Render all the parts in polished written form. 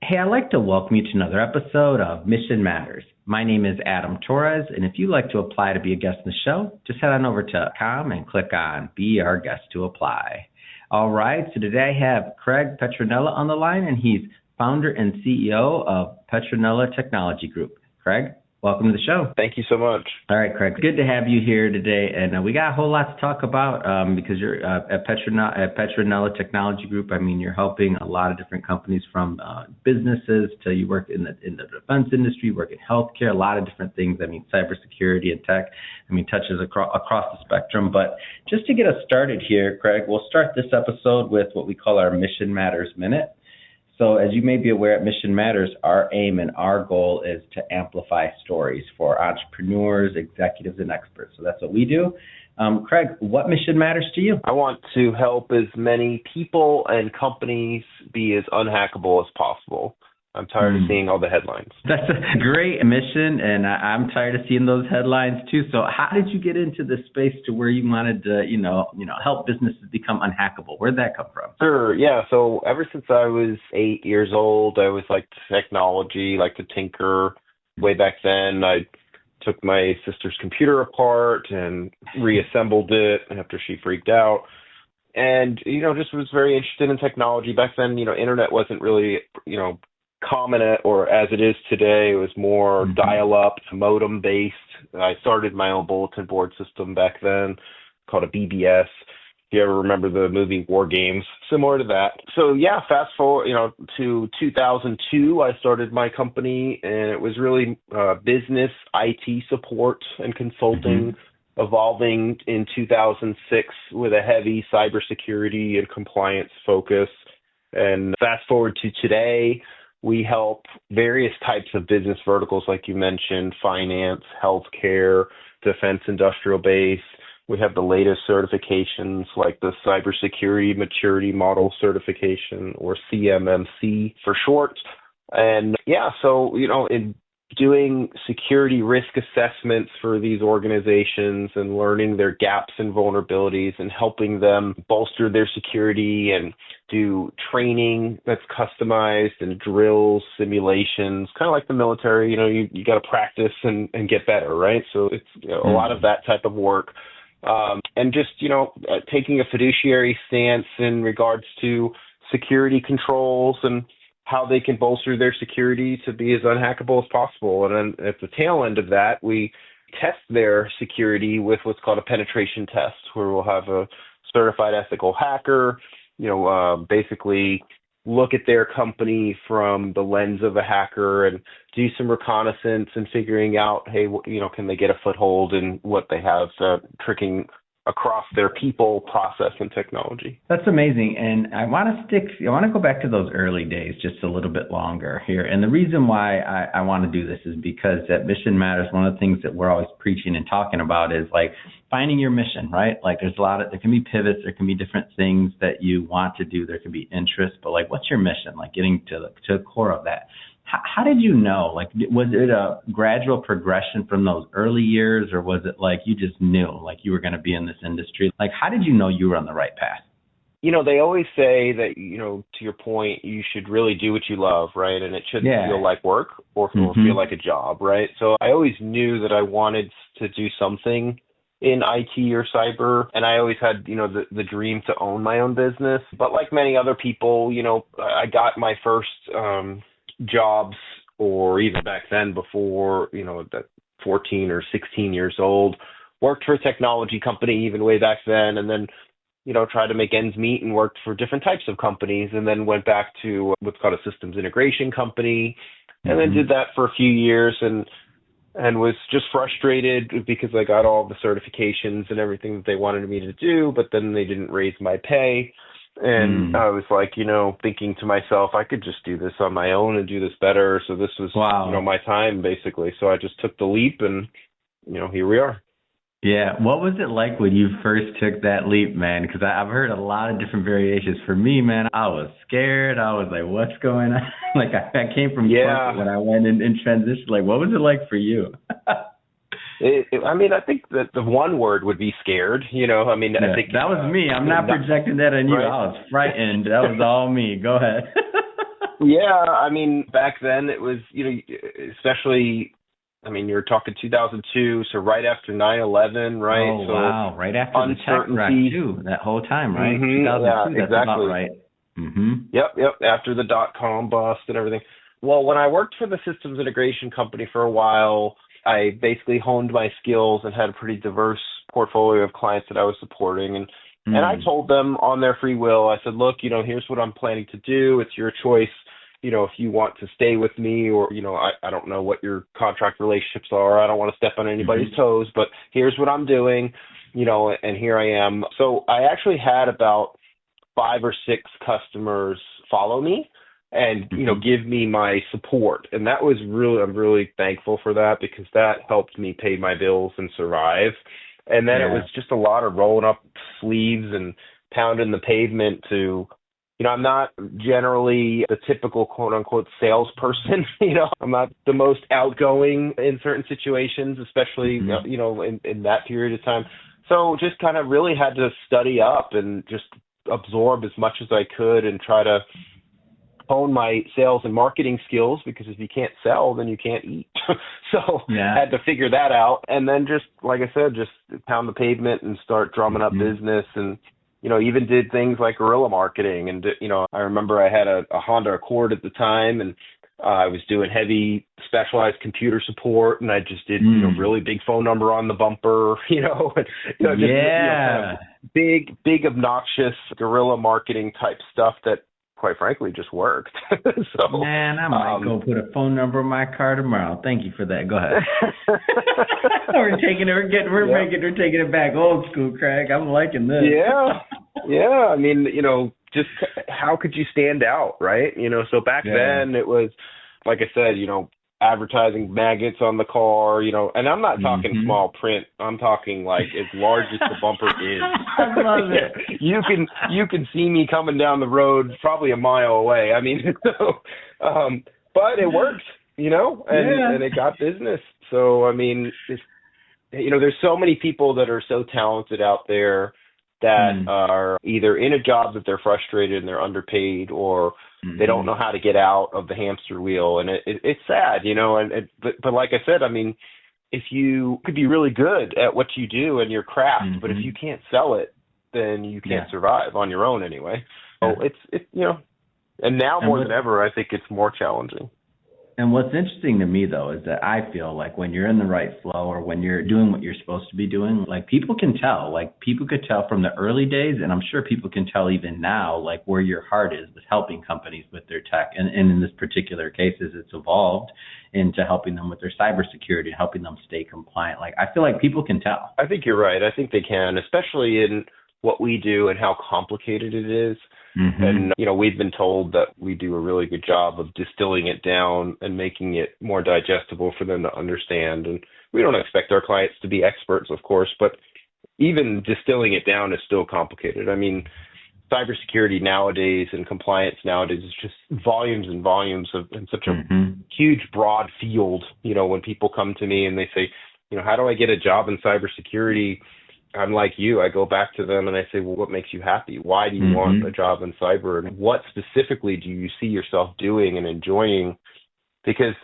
Hey, I'd like to welcome you to another episode of Mission Matters. My name is Adam Torres, and if you'd like to apply to be a guest in the show, just head on over to .com and click on Be Our Guest to Apply. All right, so today I have Craig Petronella on the line, and he's founder and CEO of Petronella Technology Group. Craig, welcome to the show. Thank you so much. All right, Craig. Good to have you here today. And we got a whole lot to talk about because you're at Petronella Technology Group. I mean, you're helping a lot of different companies from businesses to you work in the defense industry, work in healthcare, a lot of different things. I mean, cybersecurity and tech, touches across the spectrum. But just to get us started here, Craig, we'll start this episode with what we call our Mission Matters Minute. So as you may be aware, at Mission Matters, our aim and our goal is to amplify stories for entrepreneurs, executives, and experts. So that's what we do. Craig, what mission matters to you? I want to help as many people and companies be as unhackable as possible. I'm tired of seeing all the headlines. That's a great mission, and I'm tired of seeing those headlines too. So how did you get into this space to where you wanted to, help businesses become unhackable? Where'd that come from? Sure, yeah. So ever since I was 8 years old, I always liked technology, liked to tinker. Way back then, I took my sister's computer apart and reassembled it after she freaked out. And, just was very interested in technology. Back then, internet wasn't really, common or as it is today. It was more dial-up, modem-based. I started my own bulletin board system back then called a BBS. If you ever remember the movie War Games, similar to that. So yeah, fast forward, to 2002, I started my company, and it was really business, IT support, and consulting, evolving in 2006 with a heavy cybersecurity and compliance focus. And fast forward to today, we help various types of business verticals, like you mentioned, finance, healthcare, defense, industrial base. We have the latest certifications like the Cybersecurity Maturity Model Certification, or CMMC for short. And yeah, so, in doing security risk assessments for these organizations and learning their gaps and vulnerabilities and helping them bolster their security and do training that's customized and drills, simulations, kind of like the military. You got to practice and get better, right? So it's a lot of that type of work. And just, taking a fiduciary stance in regards to security controls and how they can bolster their security to be as unhackable as possible. And then at the tail end of that, we test their security with what's called a penetration test, where we'll have a certified ethical hacker, basically look at their company from the lens of a hacker and do some reconnaissance and figuring out, hey, can they get a foothold in what they have tricking across their people, process, and technology. That's amazing. And I want to go back to those early days just a little bit longer here. And the reason why I want to do this is because at Mission Matters, one of the things that we're always preaching and talking about is like finding your mission, right? Like there can be pivots, there can be different things that you want to do, there can be interests, but like what's your mission? Like getting to the core of that. How did you know? Like, was it a gradual progression from those early years, or was it like you just knew, like you were going to be in this industry? Like, how did you know you were on the right path? They always say that, to your point, you should really do what you love, right? And it shouldn't feel like work or feel like a job, right? So I always knew that I wanted to do something in IT or cyber, and I always had, the dream to own my own business. But like many other people, I got my first jobs, or even back then before, that 14 or 16 years old, worked for a technology company even way back then, and then, tried to make ends meet and worked for different types of companies, and then went back to what's called a systems integration company, and then did that for a few years and was just frustrated because I got all the certifications and everything that they wanted me to do, but then they didn't raise my pay. And I was like, thinking to myself, I could just do this on my own and do this better. So this was, my time basically. So I just took the leap and, here we are. Yeah. What was it like when you first took that leap, man? Because I've heard a lot of different variations. For me, man, I was scared. I was like, what's going on? Like I came from corporate when I went in transition. Like, what was it like for you? I think that the one word would be scared, I think that was me. I'm not projecting that on you. I was frightened. That was all me. Go ahead. Yeah, I mean, back then it was, especially, I mean, you're talking 2002, so right after 9/11, right? Oh, So wow. Right after the tech wreck, uncertainty. too, that whole time, right? Yeah, 2002, that's about exactly. right. Hmm. Yep. After the dot-com bust and everything. Well, when I worked for the systems integration company for a while, I basically honed my skills and had a pretty diverse portfolio of clients that I was supporting. And I Mm. told them on their free will, I said, look, here's what I'm planning to do. It's your choice. If you want to stay with me or, I don't know what your contract relationships are. I don't want to step on anybody's Hmm. toes, but here's what I'm doing, and here I am. So I actually had about 5 or 6 customers follow me and Hmm. give me my support, and that was really, I'm really thankful for that because that helped me pay my bills and survive. And then it was Yeah. just a lot of rolling up sleeves and pounding the pavement to, I'm not generally the typical quote unquote salesperson. I'm not the most outgoing in certain situations, especially Hmm. in that period of time. So just kind of really had to study up and just absorb as much as I could and try to hone my sales and marketing skills because if you can't sell, then you can't eat. So Yeah. had to figure that out. And then just, like I said, just pound the pavement and start drumming up Hmm. business and, even did things like guerrilla marketing. And, I remember I had a Honda Accord at the time and I was doing heavy specialized computer support and I just did, Mm. really big phone number on the bumper, and, just, kind Yeah. of big, obnoxious guerrilla marketing type stuff that quite frankly just worked. So, Man, I might um, go put a phone number in my car tomorrow. Thank you for that. Go ahead. yeah, We're taking it back old school, Craig. I'm liking this. yeah, yeah. I mean, just how could you stand out, right? So back Yeah. then it was, like I said, advertising magnets on the car, and I'm not talking Hmm. small print. I'm talking like as large as the bumper is. I love Yeah, it. you can see me coming down the road probably a mile away. I mean, but it worked, and Yeah. it got business. So I mean, there's so many people that are so talented out there that Mm. are either in a job that they're frustrated and they're underpaid, or they don't Hmm. know how to get out of the hamster wheel, and it's sad, but like I said, I mean, if you could be really good at what you do and your craft, but if you Hmm. can't sell it, then you can't Yeah. survive on your own anyway. So Yeah. and now And more what than ever, I think it's more challenging. And what's interesting to me though is that I feel like when you're in the right flow or when you're doing what you're supposed to be doing, like people can tell. Like people could tell from the early days, and I'm sure people can tell even now, like where your heart is with helping companies with their tech. And in this particular case, as it's evolved into helping them with their cybersecurity, helping them stay compliant. Like I feel like people can tell. I think you're right. I think they can, especially in what we do and how complicated it is. Hmm. And, we've been told that we do a really good job of distilling it down and making it more digestible for them to understand. And we don't expect our clients to be experts, of course, but even distilling it down is still complicated. I mean, cybersecurity nowadays and compliance nowadays is just volumes and volumes of in such a Hmm. huge, broad field. When people come to me and they say, how do I get a job in cybersecurity? I'm like you. I go back to them and I say, well, what makes you happy? Why do you want a Hmm. job in cyber? And what specifically do you see yourself doing and enjoying? Because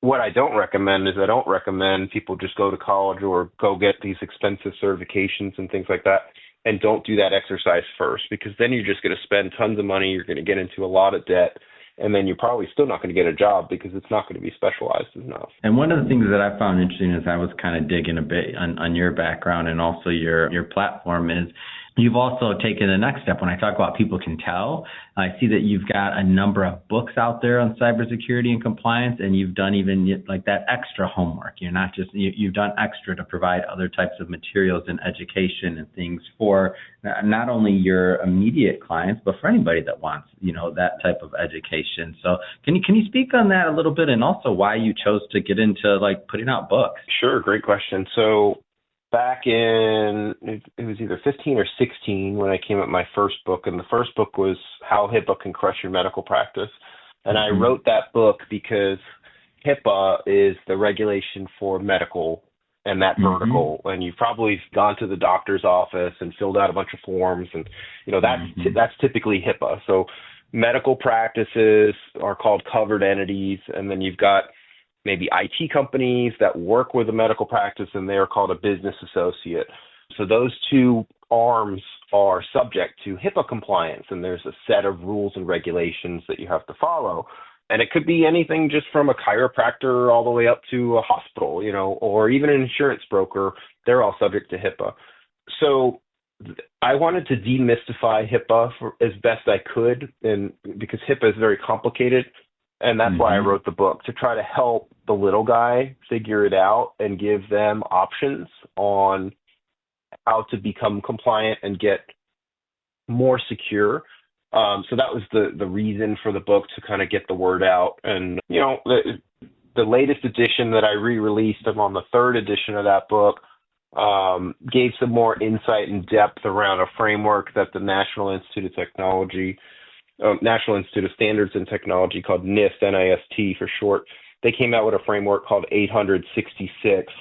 what I don't recommend is I don't recommend people just go to college or go get these expensive certifications and things like that and don't do that exercise first, because then you're just going to spend tons of money. You're going to get into a lot of debt, and then you're probably still not going to get a job because it's not going to be specialized enough. And one of the things that I found interesting as I was kind of digging a bit on your background and also your platform is you've also taken the next step. When I talk about people can tell, I see that you've got a number of books out there on cybersecurity and compliance, and you've done even like that extra homework. You're not just you've done extra to provide other types of materials and education and things for not only your immediate clients, but for anybody that wants that type of education. So can you speak on that a little bit, and also why you chose to get into like putting out books? Sure, great question. So back in, it was either 15 or 16 when I came up with my first book, and the first book was How HIPAA Can Crush Your Medical Practice. And I Hmm. wrote that book because HIPAA is the regulation for medical and that Hmm. vertical. And you've probably gone to the doctor's office and filled out a bunch of forms, and Hmm. that's typically HIPAA. So medical practices are called covered entities, and then you've got maybe IT companies that work with a medical practice, and they are called a business associate. So those two arms are subject to HIPAA compliance, and there's a set of rules and regulations that you have to follow. And it could be anything just from a chiropractor all the way up to a hospital, or even an insurance broker. They're all subject to HIPAA. So I wanted to demystify HIPAA as best I could, and because HIPAA is very complicated, and that's why I wrote the book, to try to help the little guy figure it out and give them options on how to become compliant and get more secure. So that was the reason for the book, to kind of get the word out. And, the latest edition that I re-released, I'm on the third edition of that book, gave some more insight and depth around a framework that the National Institute of Standards and Technology, called NIST, NIST for short. They came out with a framework called 866.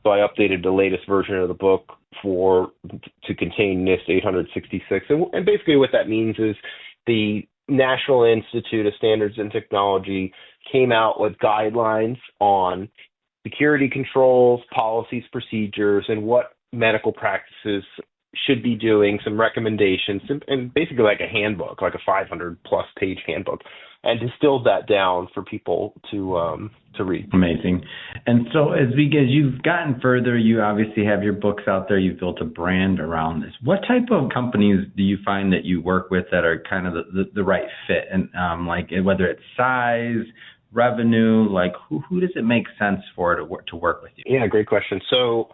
So I updated the latest version of the book to contain NIST 866. And basically what that means is the National Institute of Standards and Technology came out with guidelines on security controls, policies, procedures, and what medical practices should be doing, some recommendations, and basically like a handbook, like a 500-plus page handbook, and distilled that down for people to read. Amazing. And so as you've gotten further, you obviously have your books out there. You've built a brand around this. What type of companies do you find that you work with that are kind of the right fit? And like whether it's size, revenue, like who does it make sense for to work with you? Yeah, great question. So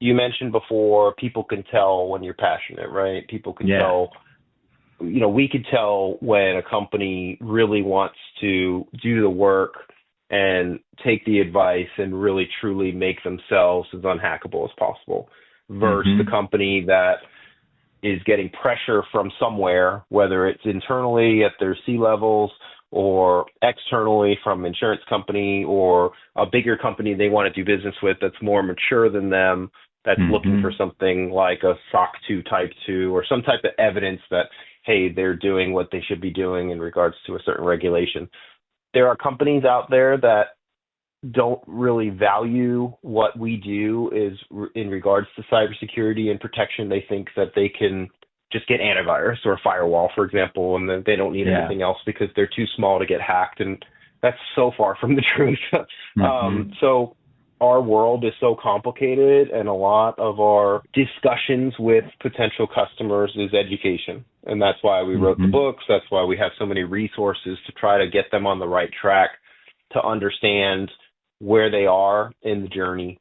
you mentioned before, people can tell when you're passionate, right? People can tell. We could tell when a company really wants to do the work and take the advice and really truly make themselves as unhackable as possible, versus the company that is getting pressure from somewhere, whether it's internally at their C-levels or externally from an insurance company or a bigger company they want to do business with that's more mature than them, that's looking for something like a SOC 2 Type 2 or some type of evidence that, hey, they're doing what they should be doing in regards to a certain regulation. There are companies out there that don't really value what we do in regards to cybersecurity and protection. They think that they can just get antivirus or a firewall, for example, and then they don't need anything else because they're too small to get hacked. And that's so far from the truth. So our world is so complicated, and a lot of our discussions with potential customers is education. And that's why we wrote the books. That's why we have so many resources to try to get them on the right track to understand where they are in the journey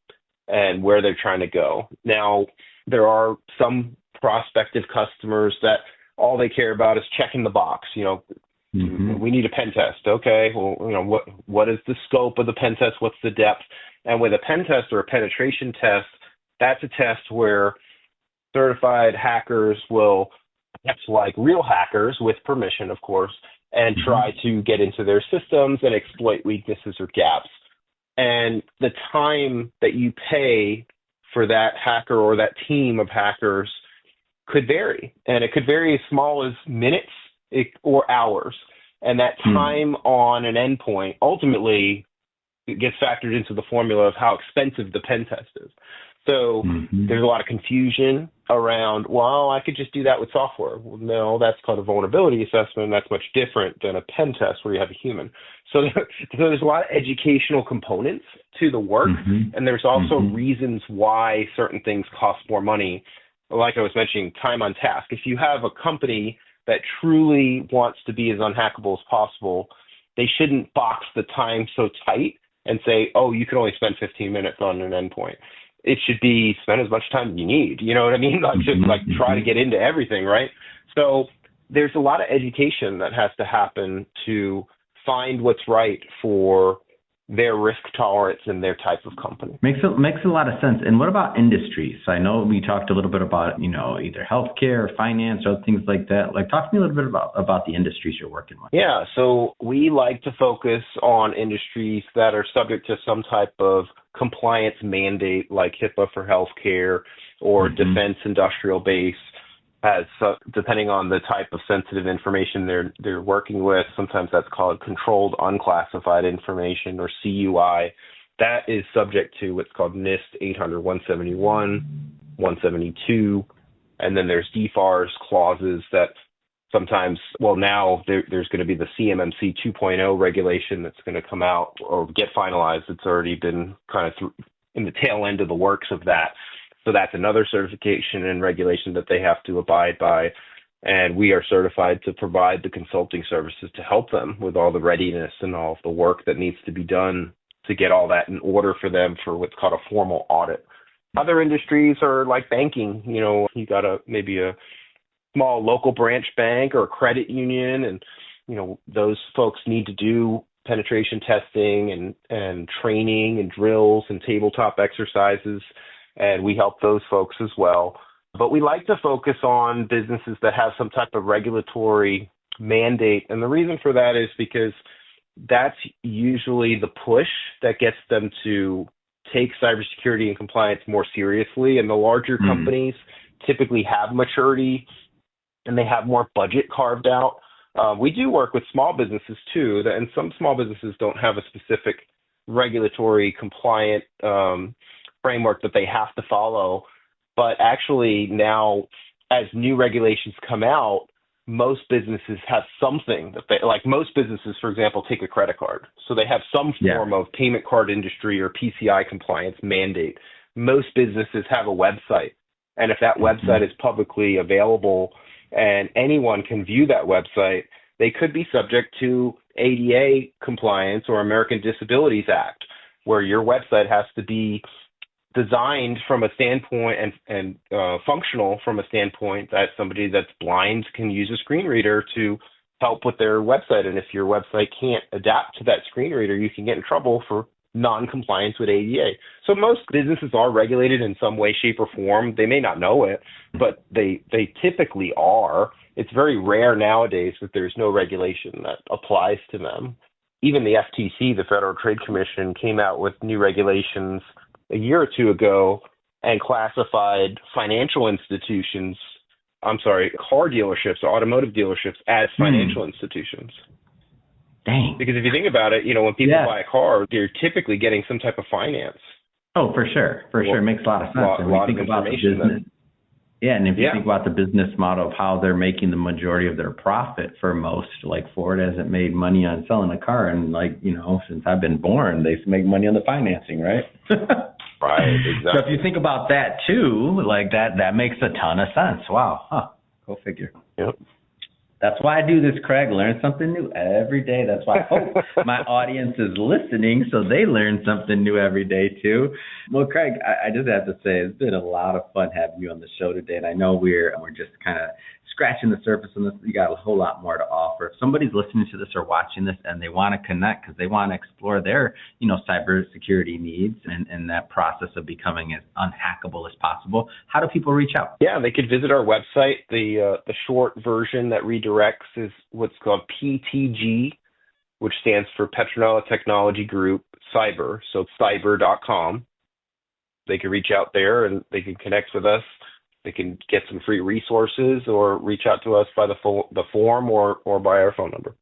and where they're trying to go. Now, there are some prospective customers that all they care about is checking the box. We need a pen test. Okay, well, what is the scope of the pen test? What's the depth? And with a pen test or a penetration test, that's a test where certified hackers will, like real hackers with permission, of course, and try to get into their systems and exploit weaknesses or gaps. And the time that you pay for that hacker or that team of hackers could vary. And it could vary as small as minutes or hours. And that time on an endpoint ultimately gets factored into the formula of how expensive the pen test is. So there's a lot of confusion around, well, I could just do that with software. Well, no, that's called a vulnerability assessment. That's much different than a pen test where you have a human. So there's a lot of educational components to the work, and there's also reasons why certain things cost more money. Like I was mentioning, time on task. If you have a company that truly wants to be as unhackable as possible, they shouldn't box the time so tight and say, oh, you can only spend 15 minutes on an endpoint. It should be spend as much time as you need. You know what I mean? Like just try to get into everything, right? So there's a lot of education that has to happen to find what's right for their risk tolerance and their type of company. Makes a lot of sense. And what about industries? So I know we talked a little bit about, either healthcare or finance or things like that. Like, talk to me a little bit about the industries you're working with. Yeah, so we like to focus on industries that are subject to some type of compliance mandate, like HIPAA for healthcare or defense industrial base. has, depending on the type of sensitive information they're working with, sometimes that's called controlled unclassified information, or CUI. That is subject to what's called NIST 800-171, 172, and then there's DFARS clauses that sometimes, well, now there's going to be the CMMC 2.0 regulation that's going to come out or get finalized. It's already been kind of in the tail end of the works of that. So that's another certification and regulation that they have to abide by. And we are certified to provide the consulting services to help them with all the readiness and all of the work that needs to be done to get all that in order for them for what's called a formal audit. Other industries are like banking. You got maybe a small local branch bank or a credit union, and those folks need to do penetration testing and training and drills and tabletop exercises, and we help those folks as well. But we like to focus on businesses that have some type of regulatory mandate, and the reason for that is because that's usually the push that gets them to take cybersecurity and compliance more seriously, and the larger companies typically have maturity and they have more budget carved out. We do work with small businesses too, and some small businesses don't have a specific regulatory compliant framework that they have to follow. But actually now, as new regulations come out, most businesses have something that they, like most businesses, for example, take a credit card. So they have some form of payment card industry or PCI compliance mandate. Most businesses have a website. And if that website is publicly available and anyone can view that website, they could be subject to ADA compliance or American Disabilities Act, where your website has to be designed from a standpoint and functional from a standpoint that somebody that's blind can use a screen reader to help with their website. And if your website can't adapt to that screen reader, you can get in trouble for non-compliance with ADA. So most businesses are regulated in some way, shape, or form. They may not know it, but they typically are. It's very rare nowadays that there's no regulation that applies to them. Even the FTC, the Federal Trade Commission, came out with new regulations a year or two ago and classified financial institutions, car dealerships or automotive dealerships as financial institutions. Dang. Because if you think about it, when people buy a car, they're typically getting some type of finance. Oh, for sure. It makes a lot of sense. A lot of information. And if you think about the business model of how they're making the majority of their profit for most, like Ford hasn't made money on selling a car, and since I've been born, they make money on the financing, right? Right, exactly. So if you think about that too, like that makes a ton of sense. Wow. Go figure. Yep. That's why I do this, Craig. Learn something new every day. That's why I hope my audience is listening so they learn something new every day too. Well, Craig, I just have to say it's been a lot of fun having you on the show today. And I know we're just kind of scratching the surface on this. You got a whole lot more to offer. If somebody's listening to this or watching this and they want to connect because they want to explore their, cybersecurity needs and that process of becoming as unhackable as possible, how do people reach out? Yeah, they could visit our website. The short version that redirects is what's called PTG, which stands for Petronella Technology Group Cyber. So cyber.com. They can reach out there and they can connect with us. They can get some free resources or reach out to us by the form or by our phone number.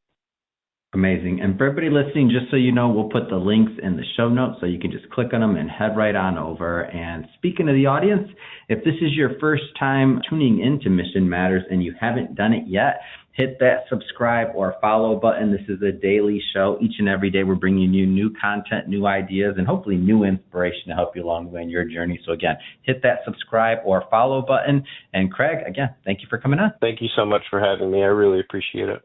Amazing. And for everybody listening, just so you know, we'll put the links in the show notes so you can just click on them and head right on over. And speaking of the audience, if this is your first time tuning into Mission Matters and you haven't done it yet, hit that subscribe or follow button. This is a daily show. Each and every day we're bringing you new content, new ideas, and hopefully new inspiration to help you along the way in your journey. So again, hit that subscribe or follow button. And Craig, again, thank you for coming on. Thank you so much for having me. I really appreciate it.